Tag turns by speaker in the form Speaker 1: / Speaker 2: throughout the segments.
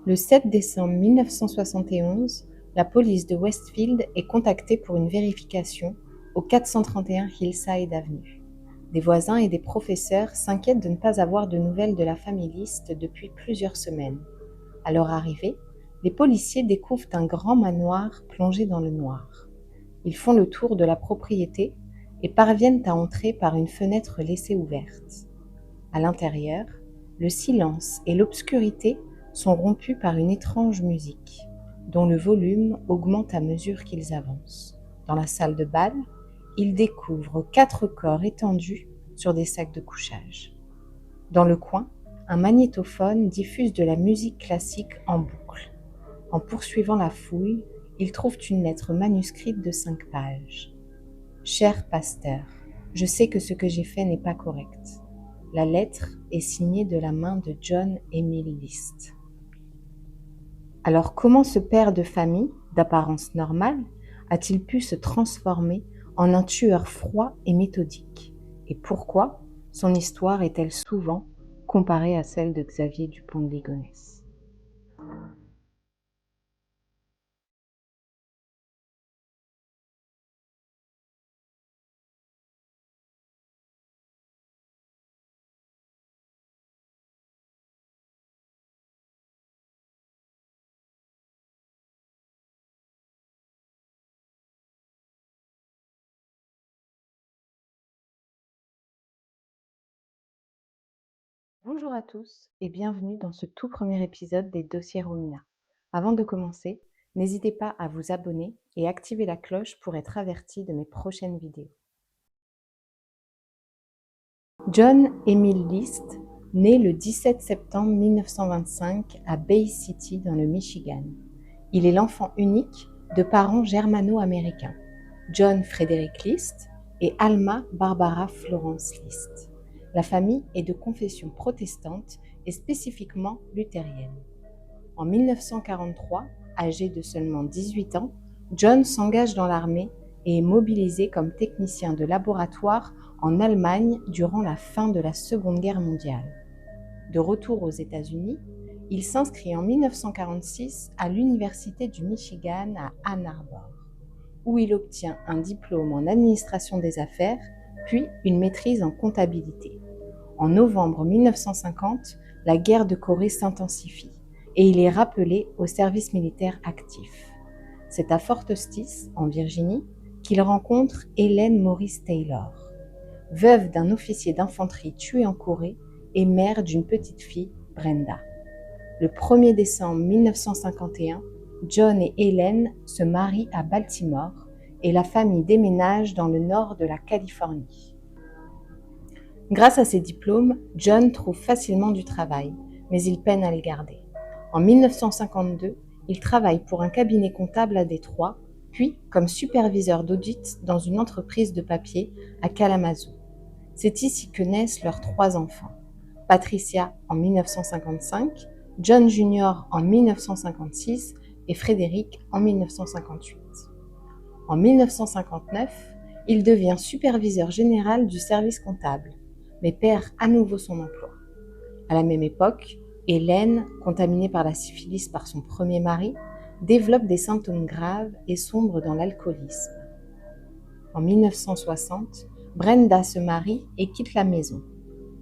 Speaker 1: Le 7 décembre 1971, la police de Westfield est contactée pour une vérification au 431 Hillside Avenue. Des voisins et des professeurs s'inquiètent de ne pas avoir de nouvelles de la famille List depuis plusieurs semaines. À leur arrivée, les policiers découvrent un grand manoir plongé dans le noir. Ils font le tour de la propriété et parviennent à entrer par une fenêtre laissée ouverte. À l'intérieur, le silence et l'obscurité sont rompus par une étrange musique, dont le volume augmente à mesure qu'ils avancent. Dans la salle de bal, ils découvrent 4 corps étendus sur des sacs de couchage. Dans le coin, un magnétophone diffuse de la musique classique en boucle. En poursuivant la fouille, ils trouvent une lettre manuscrite de 5 pages. « Cher pasteur, je sais que ce que j'ai fait n'est pas correct. » La lettre est signée de la main de John Emil List. Alors comment ce père de famille, d'apparence normale, a-t-il pu se transformer en un tueur froid et méthodique? Et pourquoi son histoire est-elle souvent comparée à celle de Xavier Dupont de Ligonnès? Bonjour à tous et bienvenue dans ce tout premier épisode des Dossiers Romina. Avant de commencer, n'hésitez pas à vous abonner et activer la cloche pour être averti de mes prochaines vidéos. John Emil List naît le 17 septembre 1925 à Bay City dans le Michigan. Il est l'enfant unique de parents germano-américains, John Frederick List et Alma Barbara Florence List. La famille est de confession protestante et spécifiquement luthérienne. En 1943, âgé de seulement 18 ans, John s'engage dans l'armée et est mobilisé comme technicien de laboratoire en Allemagne durant la fin de la Seconde Guerre mondiale. De retour aux États-Unis, il s'inscrit en 1946 à l'Université du Michigan à Ann Arbor, où il obtient un diplôme en administration des affaires, puis une maîtrise en comptabilité. En novembre 1950, la guerre de Corée s'intensifie et il est rappelé au service militaire actif. C'est à Fort Hostice, en Virginie, qu'il rencontre Helen Maurice Taylor, veuve d'un officier d'infanterie tué en Corée et mère d'une petite fille, Brenda. Le 1er décembre 1951, John et Helen se marient à Baltimore et la famille déménage dans le nord de la Californie. Grâce à ses diplômes, John trouve facilement du travail, mais il peine à les garder. En 1952, il travaille pour un cabinet comptable à Détroit, puis comme superviseur d'audit dans une entreprise de papier à Kalamazoo. C'est ici que naissent leurs 3 enfants. Patricia en 1955, John Jr. en 1956 et Frédéric en 1958. En 1959, il devient superviseur général du service comptable, mais perd à nouveau son emploi. À la même époque, Hélène, contaminée par la syphilis par son premier mari, développe des symptômes graves et sombre dans l'alcoolisme. En 1960, Brenda se marie et quitte la maison.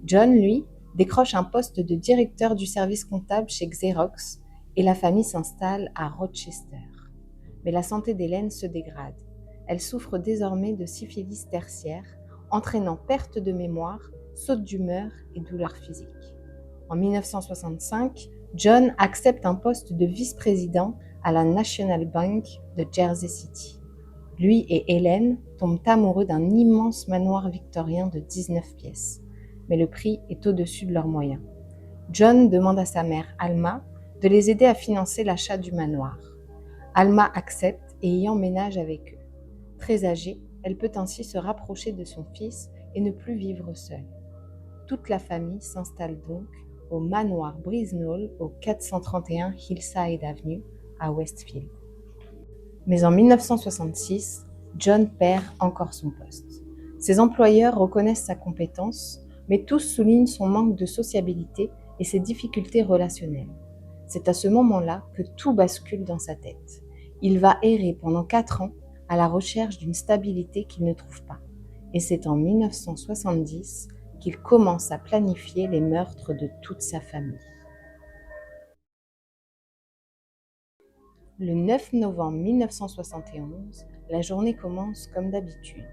Speaker 1: John, lui, décroche un poste de directeur du service comptable chez Xerox et la famille s'installe à Rochester. Mais la santé d'Hélène se dégrade. Elle souffre désormais de syphilis tertiaire, entraînant perte de mémoire, saute d'humeur et douleurs physiques. En 1965, John accepte un poste de vice-président à la National Bank de Jersey City. Lui et Hélène tombent amoureux d'un immense manoir victorien de 19 pièces, mais le prix est au-dessus de leurs moyens. John demande à sa mère, Alma, de les aider à financer l'achat du manoir. Alma accepte et y emménage avec eux. Très âgée, elle peut ainsi se rapprocher de son fils et ne plus vivre seule. Toute la famille s'installe donc au manoir Brisnall au 431 Hillside Avenue à Westfield. Mais en 1966, John perd encore son poste. Ses employeurs reconnaissent sa compétence, mais tous soulignent son manque de sociabilité et ses difficultés relationnelles. C'est à ce moment-là que tout bascule dans sa tête. Il va errer pendant 4 ans à la recherche d'une stabilité qu'il ne trouve pas. Et c'est en 1970 qu'il commence à planifier les meurtres de toute sa famille. Le 9 novembre 1971, la journée commence comme d'habitude.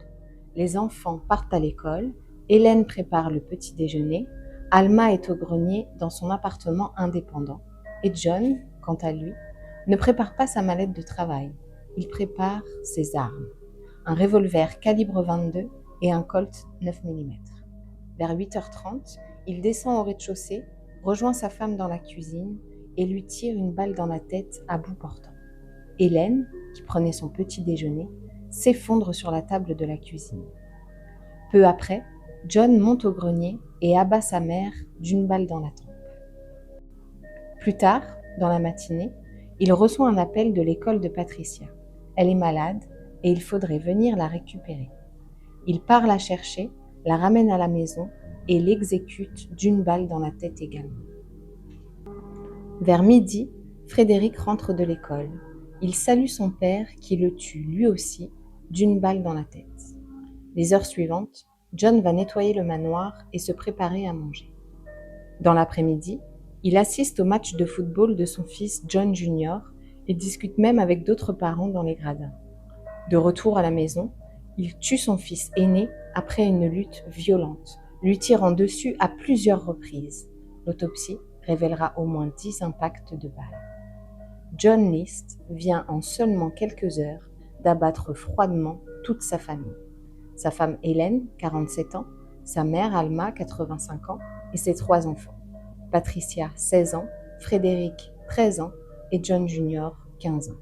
Speaker 1: Les enfants partent à l'école, Hélène prépare le petit déjeuner, Alma est au grenier dans son appartement indépendant et John, quant à lui, ne prépare pas sa mallette de travail. Il prépare ses armes, un revolver calibre 22 et un Colt 9 mm. Vers 8h30, il descend au rez-de-chaussée, rejoint sa femme dans la cuisine et lui tire une balle dans la tête à bout portant. Hélène, qui prenait son petit déjeuner, s'effondre sur la table de la cuisine. Peu après, John monte au grenier et abat sa mère d'une balle dans la tempe. Plus tard, dans la matinée, il reçoit un appel de l'école de Patricia. Elle est malade et il faudrait venir la récupérer. Il part la chercher, la ramène à la maison et l'exécute d'une balle dans la tête également. Vers midi, Frédéric rentre de l'école. Il salue son père qui le tue lui aussi d'une balle dans la tête. Les heures suivantes, John va nettoyer le manoir et se préparer à manger. Dans l'après-midi, il assiste au match de football de son fils John Jr. et discute même avec d'autres parents dans les gradins. De retour à la maison, il tue son fils aîné après une lutte violente, lui tirant dessus à plusieurs reprises. L'autopsie révélera au moins 10 impacts de balles. John List vient en seulement quelques heures d'abattre froidement toute sa famille. Sa femme Hélène, 47 ans, sa mère Alma, 85 ans, et ses 3 enfants. Patricia, 16 ans, Frédéric, 13 ans, et John Jr., 15 ans.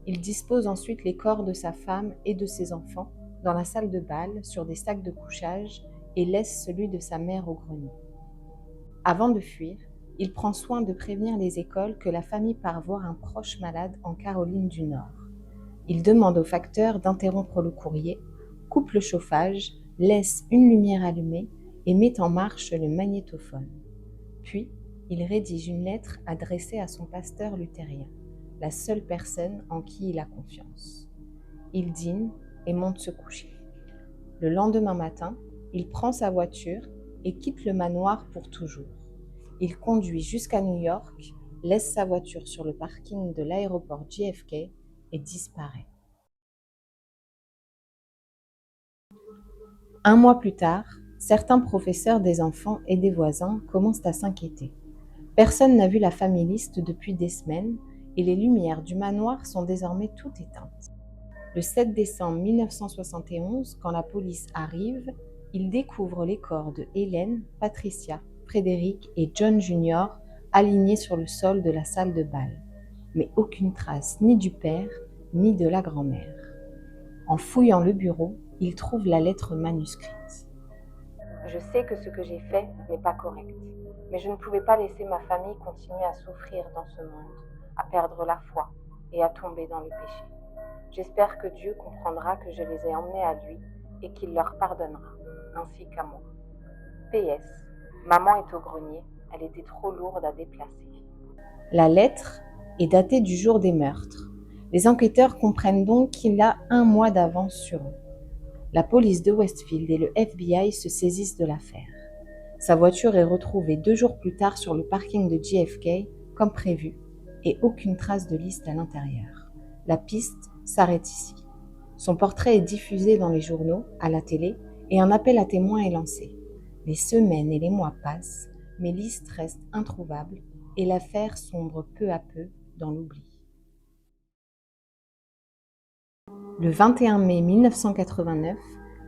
Speaker 1: Il dispose ensuite les corps de sa femme et de ses enfants dans la salle de bal sur des sacs de couchage et laisse celui de sa mère au grenier. Avant de fuir, il prend soin de prévenir les écoles que la famille part voir un proche malade en Caroline du Nord. Il demande au facteur d'interrompre le courrier, coupe le chauffage, laisse une lumière allumée et met en marche le magnétophone. Puis, il rédige une lettre adressée à son pasteur luthérien, la seule personne en qui il a confiance. Il dîne et monte se coucher. Le lendemain matin, il prend sa voiture et quitte le manoir pour toujours. Il conduit jusqu'à New York, laisse sa voiture sur le parking de l'aéroport JFK et disparaît. Un mois plus tard, certains professeurs des enfants et des voisins commencent à s'inquiéter. Personne n'a vu la famille List depuis des semaines et les lumières du manoir sont désormais toutes éteintes. Le 7 décembre 1971, quand la police arrive, ils découvrent les corps de Hélène, Patricia, Frédéric et John Jr. alignés sur le sol de la salle de bal, mais aucune trace ni du père ni de la grand-mère. En fouillant le bureau, ils trouvent la lettre manuscrite.
Speaker 2: Je sais que ce que j'ai fait n'est pas correct, mais je ne pouvais pas laisser ma famille continuer à souffrir dans ce monde, à perdre la foi et à tomber dans le péché. J'espère que Dieu comprendra que je les ai emmenés à lui et qu'il leur pardonnera, ainsi qu'à moi. PS. Maman est au grenier, elle était trop lourde à déplacer.
Speaker 1: La lettre est datée du jour des meurtres. Les enquêteurs comprennent donc qu'il a 1 mois d'avance sur eux. La police de Westfield et le FBI se saisissent de l'affaire. Sa voiture est retrouvée 2 jours plus tard sur le parking de JFK, comme prévu, et aucune trace de List à l'intérieur. La piste s'arrête ici. Son portrait est diffusé dans les journaux, à la télé, et un appel à témoins est lancé. Les semaines et les mois passent, mais List reste introuvable et l'affaire sombre peu à peu dans l'oubli. Le 21 mai 1989,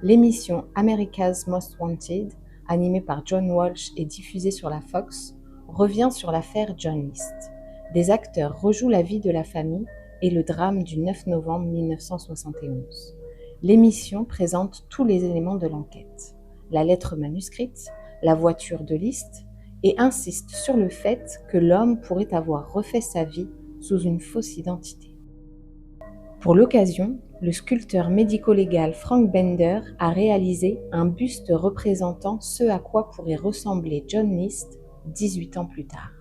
Speaker 1: l'émission America's Most Wanted, animée par John Walsh et diffusée sur la Fox, revient sur l'affaire John List. Des acteurs rejouent la vie de la famille et le drame du 9 novembre 1971. L'émission présente tous les éléments de l'enquête, la lettre manuscrite, la voiture de List, et insiste sur le fait que l'homme pourrait avoir refait sa vie sous une fausse identité. Pour l'occasion, le sculpteur médico-légal Frank Bender a réalisé un buste représentant ce à quoi pourrait ressembler John List 18 ans plus tard.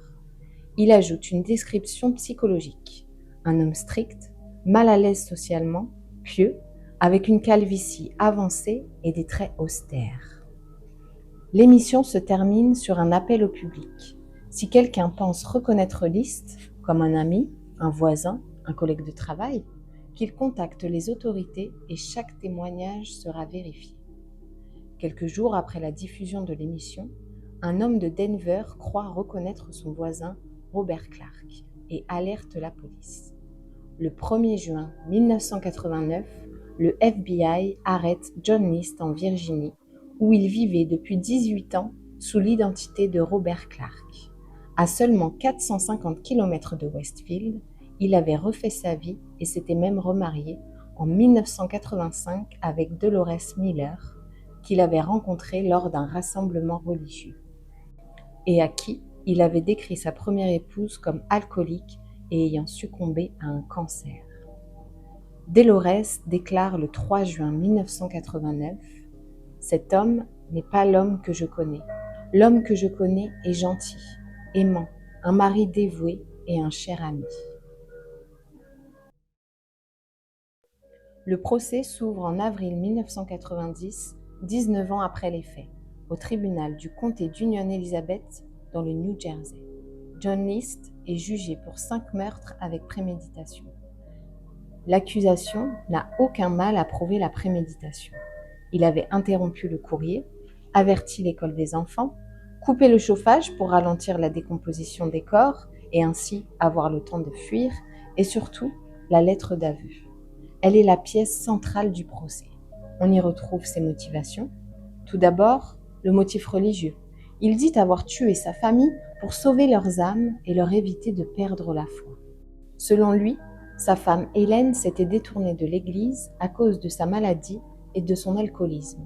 Speaker 1: Il ajoute une description psychologique. Un homme strict, mal à l'aise socialement, pieux, avec une calvitie avancée et des traits austères. L'émission se termine sur un appel au public. Si quelqu'un pense reconnaître Liszt, comme un ami, un voisin, un collègue de travail, qu'il contacte les autorités et chaque témoignage sera vérifié. Quelques jours après la diffusion de l'émission, un homme de Denver croit reconnaître son voisin Robert Clark et alerte la police. Le 1er juin 1989, le FBI arrête John Liszt en Virginie, où il vivait depuis 18 ans sous l'identité de Robert Clark. À seulement 450 km de Westfield, il avait refait sa vie et s'était même remarié en 1985 avec Dolores Miller, qu'il avait rencontrée lors d'un rassemblement religieux, et à qui il avait décrit sa première épouse comme alcoolique et ayant succombé à un cancer. Dolores déclare le 3 juin 1989 « Cet homme n'est pas l'homme que je connais. L'homme que je connais est gentil, aimant, un mari dévoué et un cher ami. » Le procès s'ouvre en avril 1990, 19 ans après les faits, au tribunal du comté d'Union Elizabeth dans le New Jersey. John Liszt est jugé pour 5 meurtres avec préméditation. L'accusation n'a aucun mal à prouver la préméditation. Il avait interrompu le courrier, averti l'école des enfants, coupé le chauffage pour ralentir la décomposition des corps et ainsi avoir le temps de fuir, et surtout la lettre d'aveu. Elle est la pièce centrale du procès. On y retrouve ses motivations. Tout d'abord, le motif religieux. Il dit avoir tué sa famille pour sauver leurs âmes et leur éviter de perdre la foi. Selon lui, sa femme Hélène s'était détournée de l'Église à cause de sa maladie et de son alcoolisme.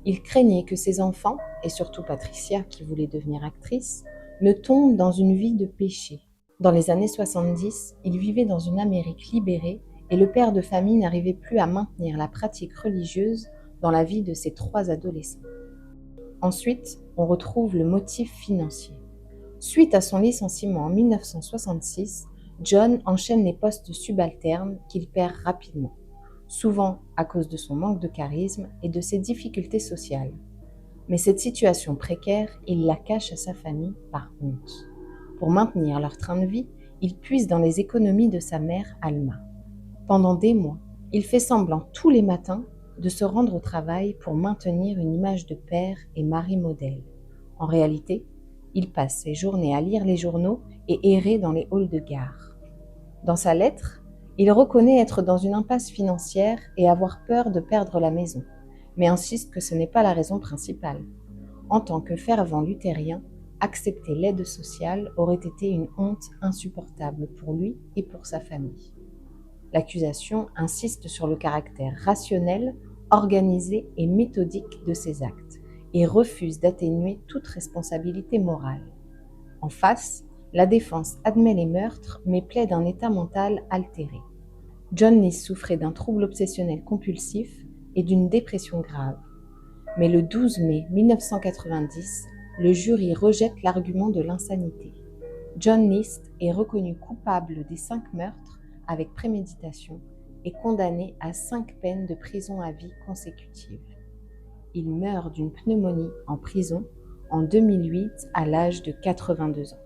Speaker 1: Il craignait que ses enfants, et surtout Patricia qui voulait devenir actrice, ne tombent dans une vie de péché. Dans les années 70, il vivait dans une Amérique libérée et le père de famille n'arrivait plus à maintenir la pratique religieuse dans la vie de ses 3 adolescents. Ensuite, on retrouve le motif financier. Suite à son licenciement en 1966, John enchaîne les postes subalternes qu'il perd rapidement, souvent à cause de son manque de charisme et de ses difficultés sociales. Mais cette situation précaire, il la cache à sa famille par honte. Pour maintenir leur train de vie, il puise dans les économies de sa mère, Alma. Pendant des mois, il fait semblant tous les matins de se rendre au travail pour maintenir une image de père et mari modèle. En réalité, il passe ses journées à lire les journaux et errer dans les halls de gare. Dans sa lettre, il reconnaît être dans une impasse financière et avoir peur de perdre la maison, mais insiste que ce n'est pas la raison principale. En tant que fervent luthérien, accepter l'aide sociale aurait été une honte insupportable pour lui et pour sa famille. L'accusation insiste sur le caractère rationnel, organisé et méthodique de ses actes et refuse d'atténuer toute responsabilité morale. En face, la défense admet les meurtres mais plaide d'un état mental altéré. John Liszt souffrait d'un trouble obsessionnel compulsif et d'une dépression grave. Mais le 12 mai 1990, le jury rejette l'argument de l'insanité. John Liszt est reconnu coupable des 5 meurtres avec préméditation et condamné à 5 peines de prison à vie consécutives. Il meurt d'une pneumonie en prison en 2008 à l'âge de 82 ans.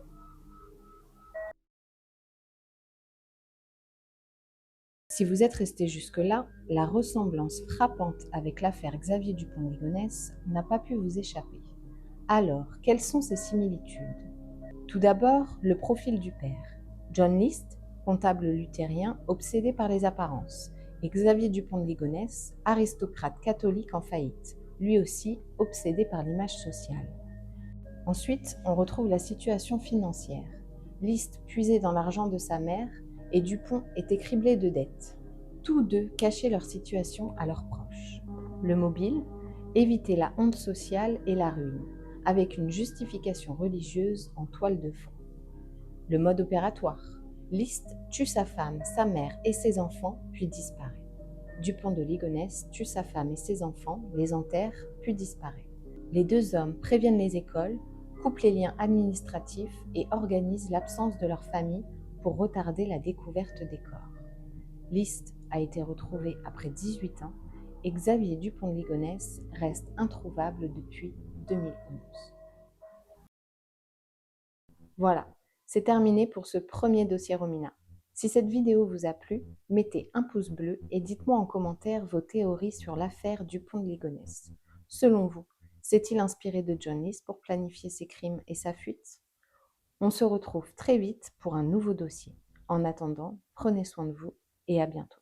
Speaker 1: Si vous êtes resté jusque-là, la ressemblance frappante avec l'affaire Xavier Dupont de Ligonnès n'a pas pu vous échapper. Alors, quelles sont ces similitudes ? Tout d'abord, le profil du père. John Liszt, comptable luthérien obsédé par les apparences, et Xavier Dupont de Ligonnès, aristocrate catholique en faillite, lui aussi obsédé par l'image sociale. Ensuite, on retrouve la situation financière. Liszt puisait dans l'argent de sa mère et Dupont était criblé de dettes. Tous deux cachaient leur situation à leurs proches. Le mobile, éviter la honte sociale et la ruine, avec une justification religieuse en toile de fond. Le mode opératoire, Liszt tue sa femme, sa mère et ses enfants, puis disparaît. Dupont de Ligonnès tue sa femme et ses enfants, les enterre, puis disparaît. Les 2 hommes préviennent les écoles, coupe les liens administratifs et organise l'absence de leur famille pour retarder la découverte des corps. List a été retrouvé après 18 ans et Xavier Dupont de Ligonnès reste introuvable depuis 2011. Voilà, c'est terminé pour ce premier dossier Romina. Si cette vidéo vous a plu, mettez un pouce bleu et dites-moi en commentaire vos théories sur l'affaire Dupont de Ligonnès. Selon vous, s'est-il inspiré de John List pour planifier ses crimes et sa fuite? On se retrouve très vite pour un nouveau dossier. En attendant, prenez soin de vous et à bientôt.